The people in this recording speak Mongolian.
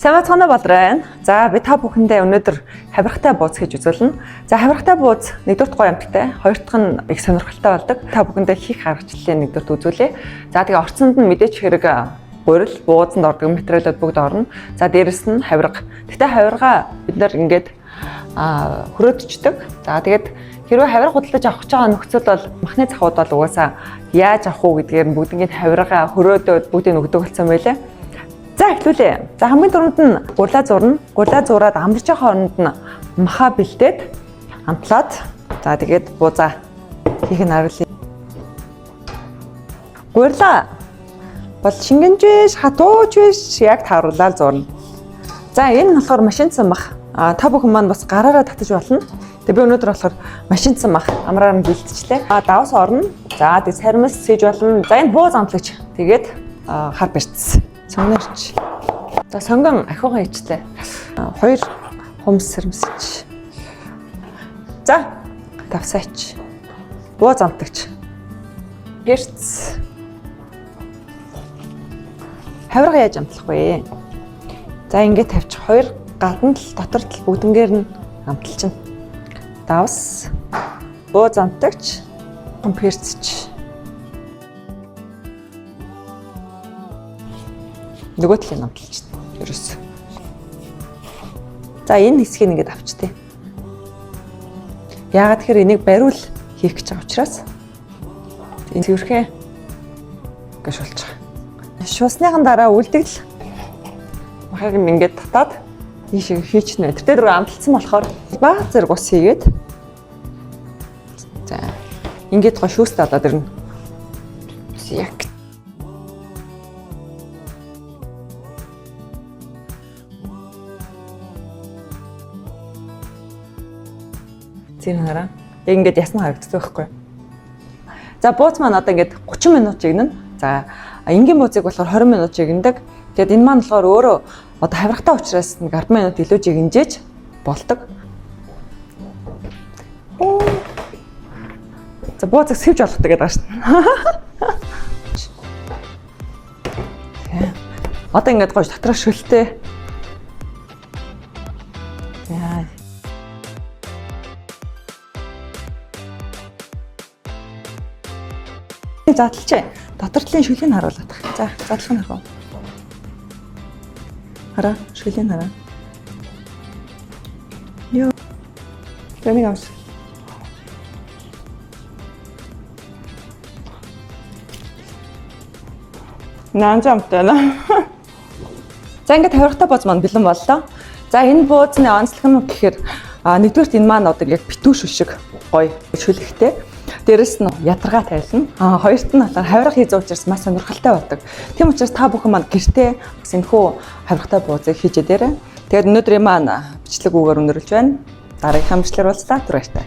Сайн бацгаана Балрайн. За би та бүхэндээ өнөөдөр хавиргатай бууз хийж үзүүлнэ. За хавиргатай бууз нэгдүгürt гоё амттай, хоёр дахь нь их сонирхолтой болдог. Та бүхэндээ хийх аргачлалыг нэгдүгürt үзүүлье. За тэгээ орцонд нь мэдээч хэрэг гурил, буузанд ордог материалууд бүгд орно. За дээрэс нь хавирга. Гэтэ хавирга бид нар ингээд хөрөөдчдөг. За тэгээд хэрвээ хавирга худалдаж авах гэж байгаа нөхцөл бол махны захууд бол угаасаа яаж авах уу гэдгээр нь бүгднийг хавирга хөрөөдөөд бүгдийг өгдөг болсон байлээ. За эхлүүлээ. За хамгийн түрүүнд нь гурлаа зурна. Гурлаа зураад амлаж байгаа хооронд нь маха бэлдээд амтлаад за тэгээд буузаа хийх нь харуулъя. Гурлаа бол шингэнж биш, хатууч биш, яг тааруулаад зурна. За энэ нь болохоор машинцсан мах. Та бүхэн маань бас гараараа татаж болно. Тэгээ би өнөөдөр болохоор машинцсан мах амраар нь бэлтжлээ. Давс орно. За тэгээд сармис сэж болно. За энэ бууз амтлагч. Тэгээд хар барьцсан. Сонгорч. За сонгон ахиугаа хийчлээ. 2 хумс сэрмсэж. За давсаач. Бууз амтагч. Гэрц. Хавирга яаж амтлах вэ? За ингээд тавьчих. 2 гадна тал дотор тал бүгднгээр нь амталчихна. Давс. Бууз амтагч. Гэрцч. Нөгөө талыг амталчихна. Ерөөс. За энэ хэсгийг ингээд авчтээ. Яагаад тэгэхээр энийг бариул хийх гэж байгаа учраас энэ цэвэрхэн гэж болж байгаа. Шуусныхан дараа үлдэгдэл махыг ингээд татаад ийшээ хийчихнэ. Тэр дээр амталсан болохоор баг зэрэг ус хийгээд за ингээд гоо шүүстэй болоод ирнэ. Яг зин хараа. Яг ингээд ясна харагддаг байхгүй. За бууз маань одоо ингээд 30 минут чигнэ. За энгийн буузыг болохоор 20 минут чигнэдэг. Тэгэд энэ маань болохоор өөрөө одоо хавиргатай учраас 10 минут илүү чигнжээж болдог. За буузыг сэвж болгох гэдэг байгаа шин. Одоо ингээд гоё дотроо шөлтэй. За задлчээ. Дотор талын шүлгийг харуулдаг. За, задлах нь харав. Хараа, шүлгийг хараа. Йоо. Тэнийг авч. Наанжамтай наа. За ингээд хавиргатай бууз маань бэлэн боллоо. За энэ буузны онцлог нь гэхээр нэгдүгürt энэ маань одоо яг битүүш шиг гоё шүлэгтэй. Дээрэс нь ядаргаа тайлна. Хоёрт нь болохоор хавирга хийж байгаа учраас маш сонирхолтой байдаг. Тийм учраас та бүхэн маань гэртээ бас энэхүү хавиргатай буузыг хийж дээрээ. Тэгээд өнөөдрийн маань бичлэг үгээр өндөрлж байна. Дараагийнхаа бичлэгээр уулзлаа. Түр баяртай.